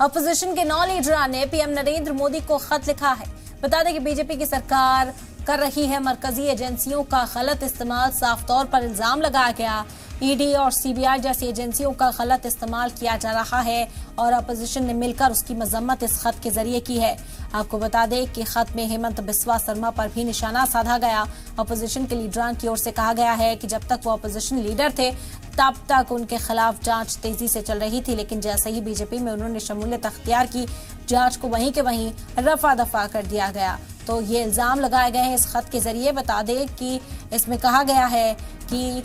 Opposition के 9 leader ने PM Narendra Modi को खत लिखा है। बता दें कि बीजेपी की सरकार कर रही है मरकजी एजेंसियों का गलत इस्तेमाल, साफ तौर पर इल्जाम लगाया गया। ईडी और सीबीआई जैसी एजेंसियों का गलत इस्तेमाल किया जा रहा है और अपोजिशन ने मिलकर उसकी मजम्मत इस खत के जरिए की है। आपको बता दें कि खत में हेमंत बिस्वा शर्मा पर भी निशाना साधा गया। अपोजिशन के लीडरान की ओर से कहा गया है कि जब तक वो अपोजिशन लीडर थे तब तक उनके खिलाफ जांच तेजी से चल रही थी, लेकिन जैसे ही बीजेपी में उन्होंने शमूलियत अख्तियार की, जांच को वहीं के वहीं रफा दफा कर दिया गया। तो ये इल्जाम लगाए गए हैं इस खत के जरिए। बता दें कि इसमें कहा गया है कि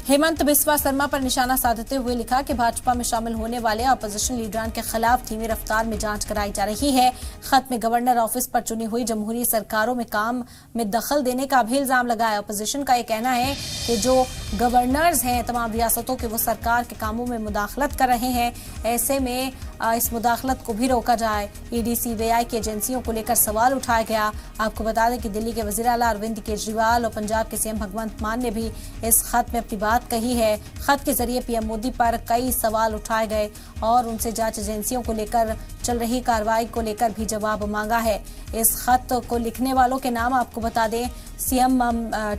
हेमंत बिस्वा शर्मा पर निशाना साधते हुए लिखा कि भाजपा में शामिल होने वाले अपोजिशन लीडरान के खिलाफ धीमी रफ्तार में जांच कराई जा रही है। खत में गवर्नर ऑफिस पर चुनी हुई जमहूरी सरकारों में काम में दखल देने का भी इल्जाम लगाया। अपोजिशन का ये कहना है कि जो गवर्नर्स हैं तमाम रियासतों के, वो सरकार के कामों में मुदाखलत कर रहे हैं। ऐसे में इस मुदाखलत को भी रोका जाए। ईडी सीबीआई की एजेंसियों को लेकर सवाल उठाया गया। आपको बता दें कि दिल्ली के वजीर आला अरविंद केजरीवाल और पंजाब के सीएम भगवंत मान ने भी इस खत में अपनी बात कही है। खत के जरिए पीएम मोदी पर कई सवाल उठाए गए और उनसे जांच एजेंसियों को लेकर चल रही कार्रवाई को लेकर भी जवाब मांगा है। इस खत को लिखने वालों के नाम आपको बता दें, CM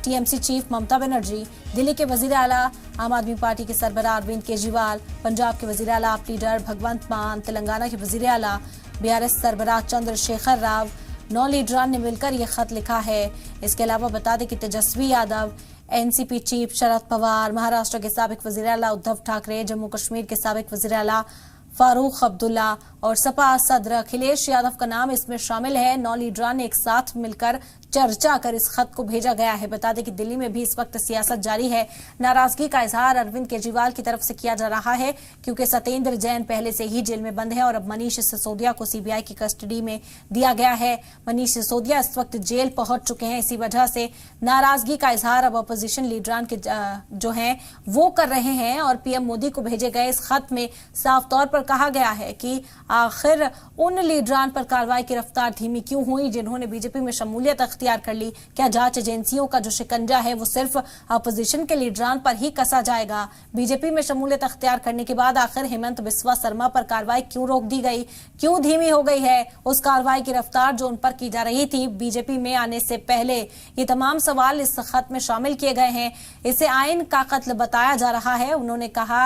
TMC chief Mamata Banerjee, Delhi के वजीर आला आम आदमी पार्टी के सरबराह अरविंद केजरीवाल, पंजाब के वजीर आला आप लीडर भगवंत मान, तेलंगाना के वजीर आला बीआरएस सरबराह चंद्रशेखर राव। 9 लीडरान ने मिलकर ये खत लिखा है। इसके अलावा बता दें कि तेजस्वी यादव, एनसीपी चीफ शरद पवार, महाराष्ट्र के साबिक वजीर आला उद्धव ठाकरे, जम्मू कश्मीर के साबिक वजीर आला फारूक अब्दुल्ला और सपा सदर अखिलेश यादव का नाम इसमें शामिल है। 9 लीडरान ने एक साथ मिलकर चर्चा कर इस खत को भेजा गया है। बता दें कि दिल्ली में भी इस वक्त सियासत जारी है। नाराजगी का इजहार अरविंद केजरीवाल की तरफ से किया जा रहा है क्योंकि सत्येंद्र जैन पहले से ही जेल में बंद है और अब मनीष सिसोदिया को सीबीआई की कस्टडी में दिया गया है। मनीष सिसोदिया इस वक्त जेल पहुंच चुके हैं। इसी वजह से नाराजगी का इजहार अब अपोजिशन लीडरान के जो हैं वो कर रहे हैं और पीएम मोदी को भेजे गए इस खत में साफ तौर पर कहा गया है कि आखिर उन लीडरान पर कार्रवाई की रफ्तार धीमी क्यों हुई जिन्होंने बीजेपी में शमूलियत अख्तियार कर ली। क्या जांच एजेंसियों का जो शिकंजा है वो सिर्फ अपोजिशन के लीडरान पर ही कसा जाएगा? बीजेपी में शमूलियत अख्तियार करने के बाद आखिर हेमंत बिस्वा शर्मा पर कार्रवाई क्यों रोक दी गई, क्यों धीमी हो गई है उस कार्रवाई की रफ्तार जो उन पर की जा रही थी बीजेपी में आने से पहले? ये तमाम सवाल इस खत में शामिल किए गए हैं। इसे आइन का कत्ल बताया जा रहा है। उन्होंने कहा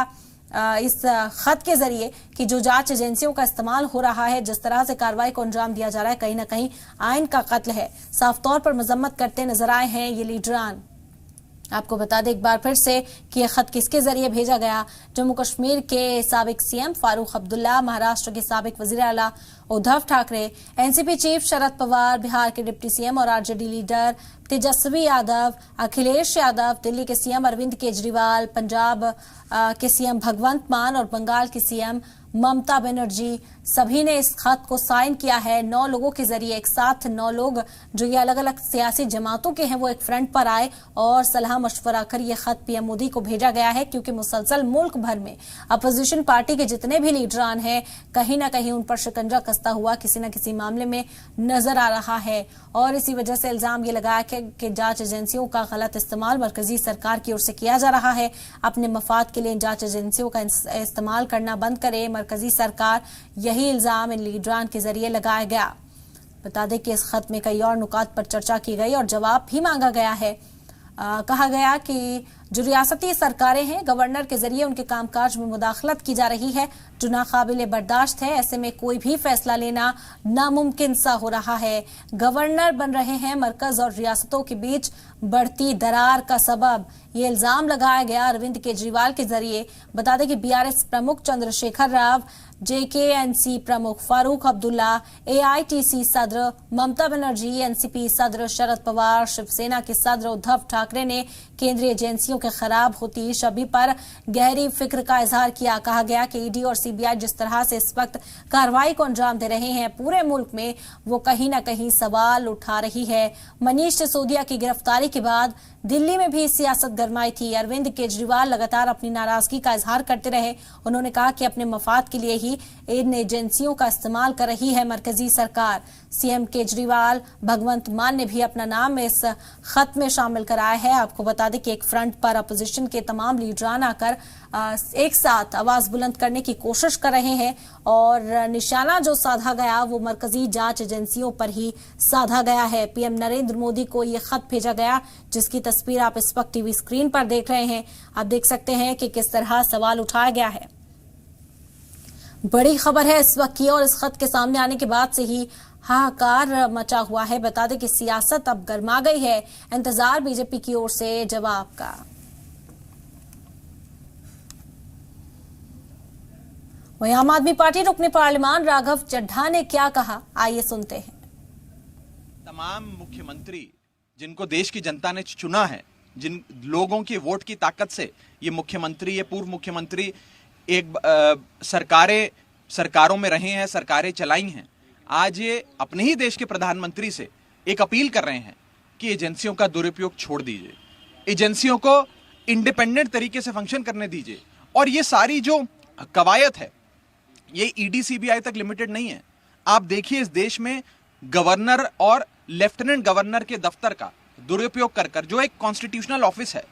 इस खत के जरिए कि जो जांच एजेंसियों का इस्तेमाल हो रहा है, जिस तरह से कार्रवाई को अंजाम दिया जा रहा है, कहीं ना कहीं आइन का कत्ल है। साफ तौर पर मजम्मत करते नजर आए हैं ये लीडरान। आपको बता दें एक बार फिर से कि यह खत किसके जरिए भेजा गया। जम्मू कश्मीर के साबिक सीएम फारूक अब्दुल्ला, महाराष्ट्र के साबिक वजीर आला उद्धव ठाकरे, एनसीपी चीफ शरद पवार, बिहार के डिप्टी सीएम और आरजेडी लीडर तेजस्वी यादव, अखिलेश यादव, दिल्ली के सीएम अरविंद केजरीवाल, पंजाब के सीएम भगवंत मान और बंगाल की सीएम ममता बनर्जी, सभी ने इस खत को साइन किया है। 9 लोगों के जरिए एक साथ 9 लोग जो ये अलग अलग सियासी जमातों के हैं वो एक फ्रंट पर आए और सलाह मशवरा कर ये खत पीएम मोदी को भेजा गया है क्योंकि मुसलसल मुल्क भर में अपोजिशन पार्टी के जितने भी लीडरान हैं कहीं ना कहीं उन पर शिकंजा कसता हुआ किसी न किसी मामले में नजर आ रहा है और इसी वजह से इल्जाम ये लगाया कि जांच एजेंसियों का गलत इस्तेमाल मरकजी सरकार की ओर से किया जा रहा है। अपने मफाद के लिए इन जांच एजेंसियों का इस्तेमाल करना बंद करे मरकजी सरकार, यही इल्जाम इन लीडरान के जरिए लगाया गया। बता दें कि इस खत में कई और नुकात पर चर्चा की गई और जवाब भी मांगा गया है। कहा गया कि जो रियासती सरकारें हैं गवर्नर के जरिए उनके कामकाज में मुदाखलत की जा रही है जो नाकाबिले बर्दाश्त है। ऐसे में कोई भी फैसला लेना नामुमकिन सा हो रहा है। गवर्नर बन रहे हैं मरकज और रियासतों के बीच बढ़ती दरार का सबब। ये इल्जाम लगाया गया अरविंद केजरीवाल के जरिए। बता दें कि बीआरएस प्रमुख चंद्रशेखर राव, जेकेएनसी प्रमुख फारूक अब्दुल्ला, एआईटीसी सदर ममता बनर्जी, एनसीपी सदर शरद पवार, शिवसेना के सदर उद्धव ठाकरे ने केंद्रीय एजेंसियों के खराब होती छवि पर गहरी फिक्र का इजहार किया। कहा गया कि ईडी और सीबीआई जिस तरह से इस वक्त कार्रवाई को अंजाम दे रहे हैं पूरे मुल्क में, वो कहीं ना कहीं सवाल उठा रही है। मनीष सिसोदिया की गिरफ्तारी के बाद दिल्ली में भी सियासत गरमाई थी। अरविंद केजरीवाल लगातार अपनी नाराजगी का इजहार करते रहे। उन्होंने कहा कि अपने मफाद के लिए ही इन एजेंसियों का इस्तेमाल कर रही है मरकजी सरकार। सीएम केजरीवाल, भगवंत मान ने भी अपना नाम इस खत में शामिल कराया है। आपको बता दें कि एक फ्रंट पर अपोजिशन के तमाम लीडरान आकर एक साथ आवाज बुलंद करने की कोशिश कर रहे हैं और निशाना जो साधा गया वो मरकजी जांच एजेंसियों पर ही साधा गया है। पीएम नरेंद्र मोदी को ये खत भेजा गया जिसकी तस्वीर आप इस वक्त टीवी स्क्रीन पर देख रहे हैं। आप देख सकते हैं कि किस तरह सवाल उठाया गया है। बड़ी खबर है इस वक्त की और इस खत के सामने आने के बाद से ही हाहाकार मचा हुआ है। बता दें कि सियासत अब गर्मा गई है। इंतजार बीजेपी की ओर से जवाब का। वहीं आम आदमी पार्टी रुकने पार्लियामान राघव चड्ढा ने क्या कहा, आइए सुनते हैं। तमाम मुख्यमंत्री जिनको देश की जनता ने चुना है, जिन लोगों की वोट की ताकत से ये मुख्यमंत्री, ये पूर्व मुख्यमंत्री एक सरकारों में रहे हैं, सरकारें चलाई हैं, आज ये अपने ही देश के प्रधानमंत्री से एक अपील कर रहे हैं कि एजेंसियों का दुरुपयोग छोड़ दीजिए, एजेंसियों को इंडिपेंडेंट तरीके से फंक्शन करने दीजिए। और ये सारी जो कवायद है ये ईडी सीबीआई तक लिमिटेड नहीं है। आप देखिए इस देश में गवर्नर और लेफ्टिनेंट गवर्नर के दफ्तर का दुरुपयोग कर कर, जो एक कॉन्स्टिट्यूशनल ऑफिस है,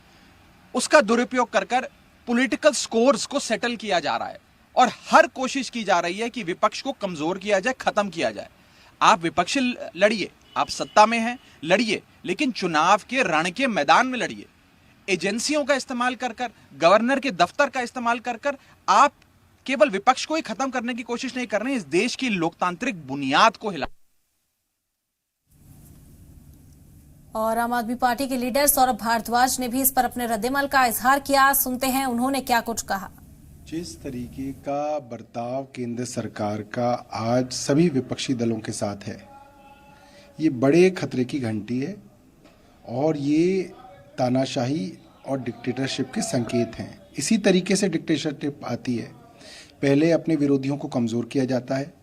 उसका दुरुपयोग कर कर पॉलिटिकल स्कोर्स को सेटल किया जा रहा है और हर कोशिश की जा रही है कि विपक्ष को कमजोर किया जाए, खत्म किया जाए। आप विपक्ष लड़िए, आप सत्ता में हैं लड़िए, लेकिन चुनाव के रण के मैदान में लड़िए। एजेंसियों का इस्तेमाल कर कर, गवर्नर के दफ्तर का इस्तेमाल कर कर आप केवल विपक्ष को ही खत्म करने की कोशिश नहीं कर रहे हैं, इस देश की लोकतांत्रिक बुनियाद को हिला। और आम आदमी पार्टी के लीडर सौरभ भारद्वाज ने भी इस पर अपने रद्देमल का इजहार किया। सुनते हैं उन्होंने क्या कुछ कहा। जिस तरीके का बर्ताव केंद्र सरकार का आज सभी विपक्षी दलों के साथ है, ये बड़े खतरे की घंटी है और ये तानाशाही और डिक्टेटरशिप के संकेत हैं। इसी तरीके से डिक्टेटरशिप आती है, पहले अपने विरोधियों को कमज़ोर किया जाता है,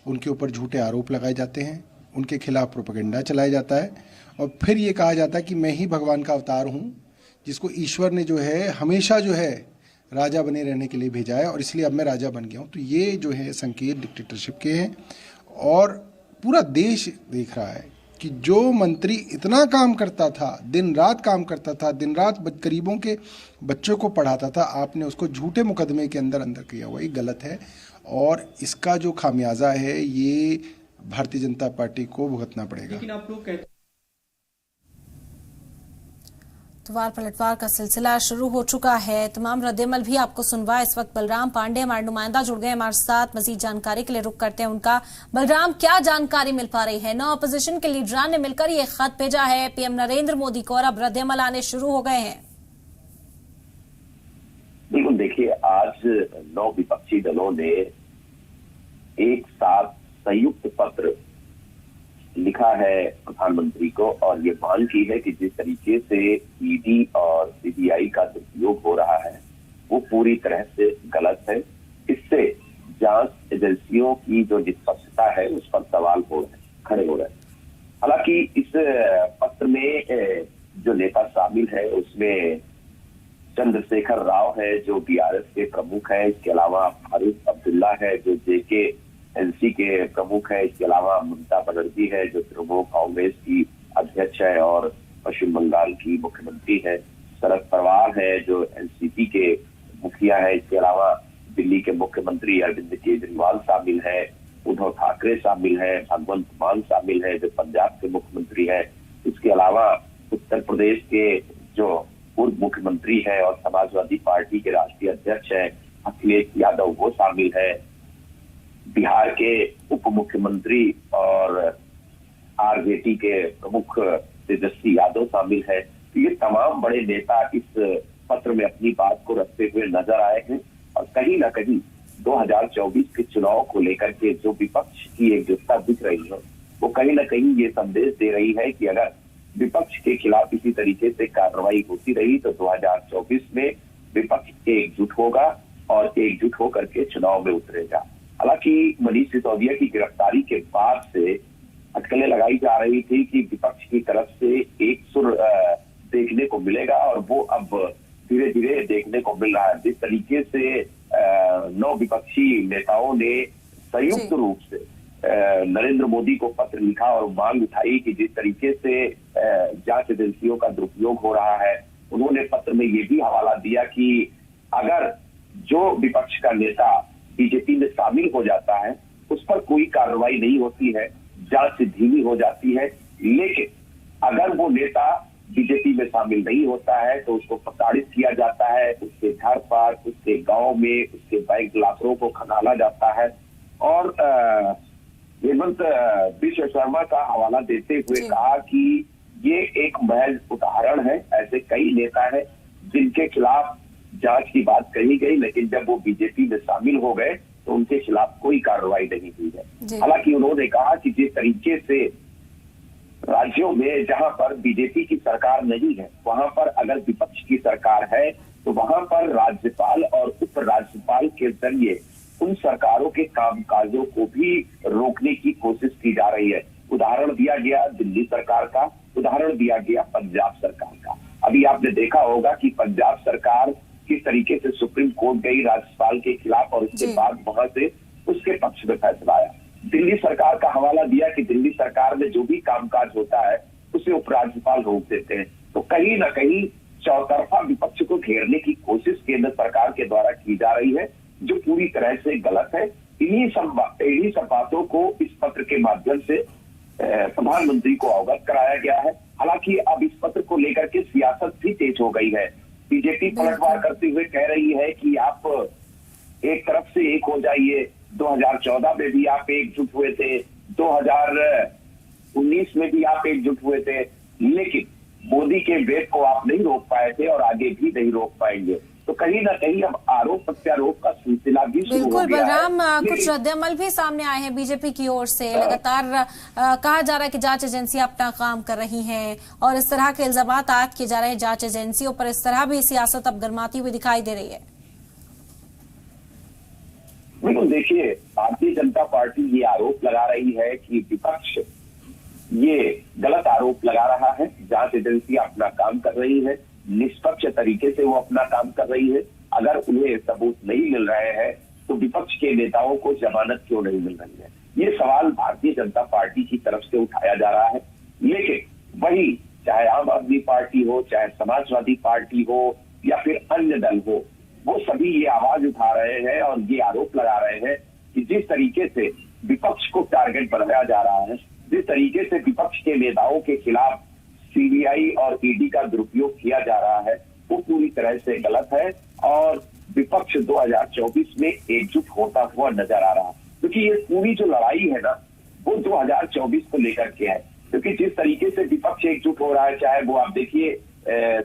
उनके ऊपर झूठे आरोप लगाए जाते हैं, उनके खिलाफ प्रोपेगेंडा चलाया जाता है और फिर ये कहा जाता है कि मैं ही भगवान का अवतार हूँ, जिसको ईश्वर ने जो है हमेशा जो है राजा बने रहने के लिए भेजा है और इसलिए अब मैं राजा बन गया हूँ। तो ये जो है संकेत डिक्टेटरशिप के हैं और पूरा देश देख रहा है कि जो मंत्री इतना काम करता था, दिन रात काम करता था, दिन रात गरीबों के बच्चों को पढ़ाता था, आपने उसको झूठे मुकदमे के अंदर किया हुआ। ये गलत है और इसका जो खामियाजा है ये भारतीय जनता पार्टी को भुगतना पड़ेगा। लेकिन आप लोग कहते वार पलटवार का सिलसिला शुरू हो चुका है। तमाम रद्देमल भी आपको सुनवाए। इस वक्त बलराम पांडे हमारे नुमाइंदा जुड़ गए हमारे साथ, मजीद जानकारी के लिए रुक करते हैं उनका। बलराम, क्या जानकारी मिल पा रही है? 9 अपोजिशन के लीडरान ने मिलकर ये खत भेजा है पीएम नरेंद्र मोदी को और अब रद्देमल आने शुरू हो गए हैं। बिल्कुल, देखिए आज 9 विपक्षी दलों ने एक साथ संयुक्त पत्र लिखा है प्रधानमंत्री को और ये मांग की है कि जिस तरीके से ईडी और सीबीआई का दुरुपयोग हो रहा है वो पूरी तरह से गलत है। इससे जांच एजेंसियों की जो निष्पक्षता है उस पर सवाल खड़े हो रहे हैं। हालांकि इस पत्र में जो नेता शामिल है उसमें चंद्रशेखर राव है जो बीआरएस के प्रमुख है, इसके अलावा फारूक अब्दुल्ला है जो जेके एनसी के प्रमुख है, इसके अलावा ममता बनर्जी है जो तृणमूल कांग्रेस की अध्यक्ष है और पश्चिम बंगाल की मुख्यमंत्री है, शरद पवार है जो एनसीपी के मुखिया है, इसके अलावा दिल्ली के मुख्यमंत्री अरविंद केजरीवाल शामिल है, उद्धव ठाकरे शामिल है, भगवंत मान शामिल है जो पंजाब के मुख्यमंत्री है, इसके अलावा उत्तर प्रदेश के जो पूर्व मुख्यमंत्री है और समाजवादी पार्टी के राष्ट्रीय अध्यक्ष है अखिलेश यादव वो शामिल है, बिहार के उप मुख्यमंत्री और आरजेडी के प्रमुख तेजस्वी यादव शामिल है। तो ये तमाम बड़े नेता इस पत्र में अपनी बात को रखते हुए नजर आए हैं और कहीं ना कहीं 2024 के चुनाव को लेकर के जो विपक्ष की एकजुटता दिख रही है वो कहीं ना कहीं ये संदेश दे रही है कि अगर विपक्ष के खिलाफ इसी तरीके से कार्रवाई होती रही तो 2024 में विपक्ष एकजुट होगा और एकजुट होकर के चुनाव में उतरेगा। हालांकि मनीष सिसोदिया की गिरफ्तारी के बाद से अटकलें लगाई जा रही थी कि विपक्ष की तरफ से एक सुर देखने को मिलेगा और वो अब धीरे धीरे देखने को मिल रहा है। जिस तरीके से 9 विपक्षी नेताओं ने संयुक्त रूप से नरेंद्र मोदी को पत्र लिखा और मांग उठाई कि जिस तरीके से जांच एजेंसियों का दुरुपयोग हो रहा है, उन्होंने पत्र में ये भी हवाला दिया कि अगर जो विपक्ष का नेता बीजेपी में शामिल हो जाता है उस पर कोई कार्रवाई नहीं होती है, जांच धीमी हो जाती है, लेकिन अगर वो नेता बीजेपी में शामिल नहीं होता है तो उसको प्रताड़ित किया जाता है, उसके घर पर, उसके गांव में, उसके बैंक लाखों को खंगाला जाता है। और हेमंत विश्व शर्मा का हवाला देते हुए कहा कि ये एक महज उदाहरण है, ऐसे कई नेता हैं जिनके खिलाफ जांच की बात कही गई, लेकिन जब वो बीजेपी में शामिल हो गए तो उनके खिलाफ कोई कार्रवाई नहीं हुई है। हालांकि उन्होंने कहा कि जिस तरीके से राज्यों में जहां पर बीजेपी की सरकार नहीं है वहां पर अगर विपक्ष की सरकार है तो वहां पर राज्यपाल और उप राज्यपाल के जरिए उन सरकारों के कामकाजों को भी रोकने की कोशिश की जा रही है। उदाहरण दिया गया दिल्ली सरकार का, उदाहरण दिया गया पंजाब सरकार का। अभी आपने देखा होगा कि पंजाब सरकार किस तरीके से सुप्रीम कोर्ट गई राज्यपाल के खिलाफ और उसके बाद वहां से उसके पक्ष में फैसला आया। दिल्ली सरकार का हवाला दिया कि दिल्ली सरकार में जो भी कामकाज होता है उसे उपराज्यपाल रोक देते हैं। तो कहीं ना कहीं चौतरफा विपक्ष को घेरने की कोशिश केंद्र सरकार के द्वारा की जा रही है, जो पूरी तरह से गलत है। इन्हीं सब बातों को इस पत्र के माध्यम से प्रधानमंत्री को अवगत कराया गया है। हालांकि अब इस पत्र को लेकर के सियासत भी तेज हो गई है। बीजेपी पलटवार करते हुए कह रही है कि आप एक तरफ से एक हो जाइए। 2014 में भी आप एकजुट हुए थे, 2019 में भी आप एकजुट हुए थे, लेकिन मोदी के वेग को आप नहीं रोक पाए थे और आगे भी नहीं रोक पाएंगे। तो कहीं ना कहीं अब आरोप प्रत्यारोप का सिलसिला भी शुरू हो गया है। बिल्कुल बलराम, कुछ रद्द-ए-अमल भी सामने आए हैं बीजेपी की ओर से। लगातार कहा जा रहा है कि जांच एजेंसियां अपना काम कर रही हैं और इस तरह के इल्जाम आयद किए जा रहे हैं जांच एजेंसियों पर। इस तरह भी सियासत अब गरमाती हुई दिखाई दे रही है। बिल्कुल, देखिए भारतीय जनता पार्टी ये आरोप लगा रही है कि विपक्ष ये गलत आरोप लगा रहा है। जांच एजेंसियां अपना काम कर रही है, निष्पक्ष तरीके से वो अपना काम कर रही है। अगर उन्हें सबूत नहीं मिल रहे हैं तो विपक्ष के नेताओं को जमानत क्यों नहीं मिल रही है, ये सवाल भारतीय जनता पार्टी की तरफ से उठाया जा रहा है। लेकिन वही चाहे आम आदमी पार्टी हो, चाहे समाजवादी पार्टी हो या फिर अन्य दल हो, वो सभी ये आवाज उठा रहे हैं और ये आरोप लगा रहे हैं कि जिस तरीके से विपक्ष को टारगेट बनाया जा रहा है, जिस तरीके से विपक्ष के नेताओं के खिलाफ सीबीआई और ईडी का दुरुपयोग किया जा रहा है, वो पूरी तरह से गलत है और विपक्ष 2024 में एकजुट होता हुआ नजर आ रहा है। क्योंकि ये पूरी जो लड़ाई है ना, वो 2024 को लेकर के है। क्योंकि जिस तरीके से विपक्ष एकजुट हो रहा है, चाहे वो आप देखिए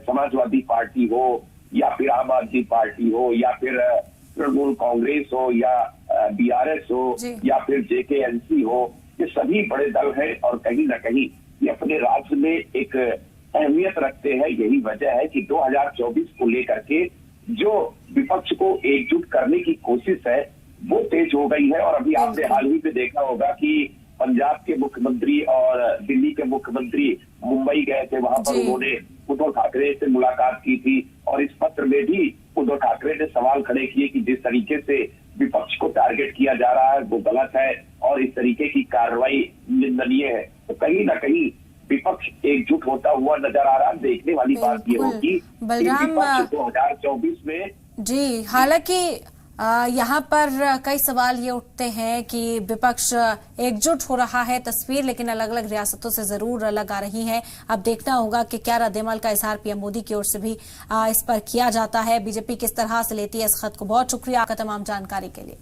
समाजवादी पार्टी हो या फिर आम आदमी पार्टी हो या फिर तृणमूल कांग्रेस हो या बीआरएस हो या फिर जेकेएनसी हो, ये सभी बड़े दल हैं और कहीं ना कहीं ये अपने राज्य में एक अहमियत रखते हैं। यही वजह है कि 2024 को लेकर के जो विपक्ष को एकजुट करने की कोशिश है वो तेज हो गई है। और अभी आपने हाल ही में देखा होगा कि पंजाब के मुख्यमंत्री और दिल्ली के मुख्यमंत्री मुंबई गए थे, वहां पर उन्होंने उद्धव ठाकरे से मुलाकात की थी और इस पत्र में भी उद्धव ठाकरे ने सवाल खड़े किए कि जिस तरीके से विपक्ष को टारगेट किया जा रहा है वो गलत है और इस तरीके की कार्रवाई निंदनीय है। तो कहीं ना कहीं विपक्ष एकजुट होता हुआ नजर आ रहा है। देखने वाली बात ये होगी बलराम 2024 में जी। हालांकि यहाँ पर कई सवाल ये उठते हैं कि विपक्ष एकजुट हो रहा है तस्वीर, लेकिन अलग अलग रियासतों से जरूर अलग आ रही है। अब देखना होगा कि क्या रद्द-ए-अमल का इजहार पीएम मोदी की ओर से भी इस पर किया जाता है। बीजेपी किस तरह से लेती है इस खत को। बहुत शुक्रिया आपका तमाम जानकारी के लिए।